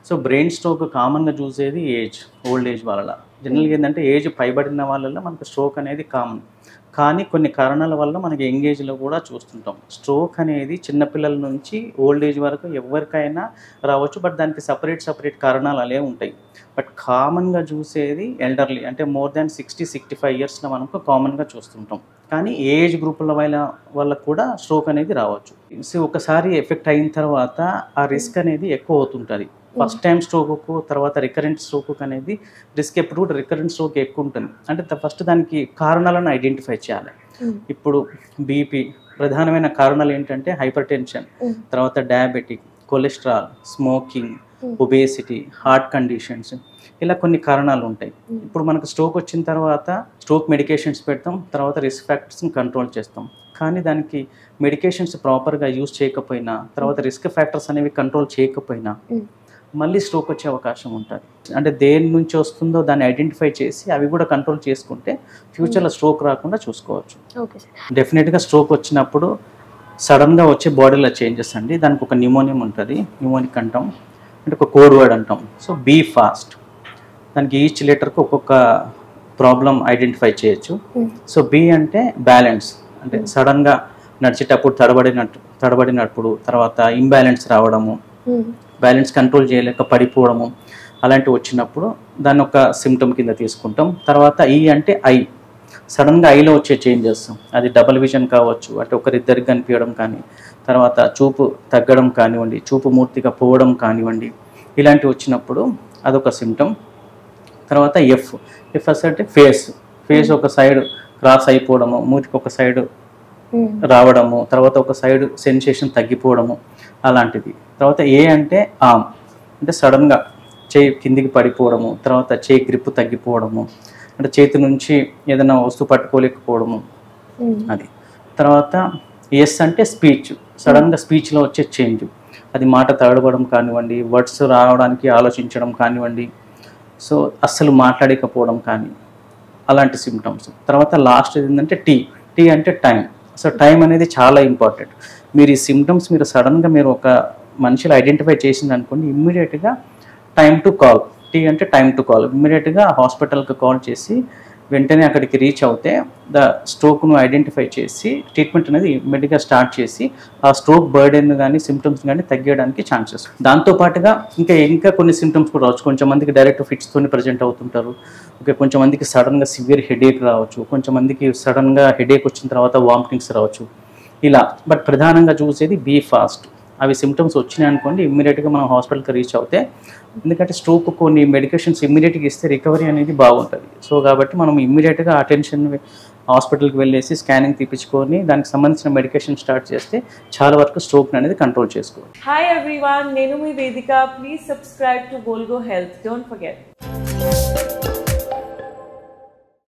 So brain stroke కామన్గా చూసేది old age వాళ్ళ. జనరల్గా ఏంటంటే ఏజ్ పైబడిన వాళ్ళలో మనకు స్ట్రోక్ అనేది కామన్. కానీ కొన్ని కారణాల వల్ల మనకి యంగ్ ఏజ్లో కూడా చూస్తుంటాం. స్ట్రోక్ అనేది చిన్నపిల్లల నుంచి ఓల్డ్ ఏజ్ వరకు ఎవరికైనా రావచ్చు. బట్ దానికి సపరేట్ కారణాలు అలాగే ఉంటాయి. బట్ కామన్గా చూసేది ఎల్డర్లీ, అంటే మోర్ దాన్ 60-65 ఇయర్స్లో మనకు కామన్గా చూస్తుంటాం. కానీ ఏజ్ గ్రూపుల వాళ్ళకు కూడా స్ట్రోక్ అనేది రావచ్చు. సో ఒకసారి ఎఫెక్ట్ అయిన తర్వాత ఆ రిస్క్ అనేది ఎక్కువ అవుతుంటుంది. ఫస్ట్ టైం స్ట్రోక్కు తర్వాత రికరెంట్ స్ట్రోక్ అనేది రిస్క్ ఎప్పుడు కూడా రికరెంట్ స్ట్రోక్ ఎక్కువ ఉంటుంది. అంటే ఫస్ట్ దానికి కారణాలను ఐడెంటిఫై చేయాలి. ఇప్పుడు బీపీ ప్రధానమైన కారణాలు ఏంటంటే హైపర్ టెన్షన్, తర్వాత diabetic, cholesterol, smoking, obesity, heart conditions, ఇలా కొన్ని కారణాలు ఉంటాయి. ఇప్పుడు మనకు స్ట్రోక్ వచ్చిన తర్వాత స్ట్రోక్ మెడికేషన్స్ పెడతాం, తర్వాత రిస్క్ ఫ్యాక్టర్స్ని కంట్రోల్ చేస్తాం. కానీ దానికి మెడికేషన్స్ ప్రాపర్గా యూజ్ చేయకపోయినా, తర్వాత రిస్క్ ఫ్యాక్టర్స్ అనేవి కంట్రోల్ చేయకపోయినా మళ్ళీ స్ట్రోక్ వచ్చే అవకాశం ఉంటుంది. అంటే దేని నుంచి వస్తుందో దాన్ని ఐడెంటిఫై చేసి అవి కూడా కంట్రోల్ చేసుకుంటే ఫ్యూచర్లో స్ట్రోక్ రాకుండా చూసుకోవచ్చు. డెఫినెట్గా స్ట్రోక్ వచ్చినప్పుడు సడన్గా వచ్చే బాడీలో చేంజెస్ అండి. దానికి ఒక న్యూమోనియం ఉంటుంది, న్యూమోనిక్ అంటాం, అంటే ఒక కోడ్ వర్డ్ అంటాం. సో బీ ఫాస్ట్, దానికి ఈచ్ లెటర్కి ఒక్కొక్క ప్రాబ్లం ఐడెంటిఫై చేయొచ్చు. సో బీ అంటే బ్యాలెన్స్, అంటే సడన్గా నడిచేటప్పుడు తడబడినప్పుడు, తర్వాత ఇంబ్యాలెన్స్ రావడము, బ్యాలెన్స్ కంట్రోల్ చేయలేక పడిపోవడము, అలాంటివి వచ్చినప్పుడు దాన్ని ఒక సిమ్టమ్ కింద తీసుకుంటాం. తర్వాత ఈ అంటే ఐ, సడన్గా ఐలో వచ్చే చేంజెస్, అది డబుల్ విజన్ కావచ్చు, అంటే ఒకరిద్దరికి కనిపించడం కానీ, తర్వాత చూపు తగ్గడం కానివ్వండి, చూపు మూర్తిగా పోవడం కానివ్వండి, ఇలాంటివి వచ్చినప్పుడు అదొక సిమ్టమ్. తర్వాత ఎఫ్ అంటే ఫేస్ ఒక సైడ్ క్రాస్ అయిపోవడము, మూతికి ఒక సైడ్ రావడము, తర్వాత ఒక సైడ్ సెన్సేషన్ తగ్గిపోవడము, అలాంటిది. తర్వాత ఏ అంటే ఆర్మ్, అంటే సడన్గా చేయి కిందికి పడిపోవడము, తర్వాత చేయి గ్రిప్ తగ్గిపోవడము, అంటే చేతి నుంచి ఏదైనా వస్తువు పట్టుకోలేకపోవడము, అది. తర్వాత ఎస్ అంటే స్పీచ్, సడన్గా స్పీచ్లో వచ్చే చేంజ్, అది మాట తడబడడం కానివ్వండి, వర్డ్స్ రావడానికి ఆలోచించడం కానివ్వండి, సో అస్సలు మాట్లాడకపోవడం కానీ, అలాంటి సిమ్టమ్స్. తర్వాత లాస్ట్ ఏంటంటే టీ అంటే టైం. సో టైం అనేది చాలా ఇంపార్టెంట్. మీరు ఈ సిమ్టమ్స్ మీరు సడన్గా మీరు ఒక మనిషిలో ఐడెంటిఫై చేసింది అనుకోండి, ఇమ్మీడియట్గా టైం టు కాల్, టీ అంటే టైం టు కాల్, ఇమ్మీడియట్గా హాస్పిటల్కి కాల్ చేసి వెంటనే అక్కడికి రీచ్ అవుతే స్ట్రోక్ను ఐడెంటిఫై చేసి ట్రీట్మెంట్ అనేది ఇమ్మీడియట్గా స్టార్ట్ చేసి ఆ స్ట్రోక్ బర్డెన్ కానీ సిమ్టమ్స్ కానీ తగ్గడానికి ఛాన్సెస్. దాంతోపాటుగా ఇంకా కొన్ని సిమ్టమ్స్ కూడా రావచ్చు. కొంచెం మందికి డైరెక్ట్ ఫిట్స్తో ప్రజెంట్ అవుతుంటారు. కొంచెం మందికి సడన్గా సివియర్ హెడేక్ రావచ్చు, కొంచెం మందికి సడన్గా హెడేక్ వచ్చిన తర్వాత వామిటింగ్స్ రావచ్చు, ఇలా. బట్ ప్రధానంగా చూసేది బీ ఫాస్ట్. అవి సిమ్టమ్స్ వచ్చినాయి అనుకోండి, ఇమ్మీడియట్గా మనం హాస్పిటల్కి రీచ్ అవుతే, ఎందుకంటే స్ట్రోక్ కొన్ని మెడికేషన్స్ ఇమ్మీడియట్గా ఇస్తే రికవరీ అనేది బాగుంటుంది. సో కాబట్టి మనం ఇమ్మీడియట్గా అటెన్షన్ హాస్పిటల్కి వెళ్ళేసి స్కానింగ్ తీపించుకొని దానికి సంబంధించిన మెడికేషన్ స్టార్ట్ చేస్తే చాలా వరకు స్ట్రోక్ అనేది కంట్రోల్ చేసుకోవాలి. హాయ్ ఎవ్రీవన్, నేను మీ Vedika. Please subscribe to Golgo health. Don't forget.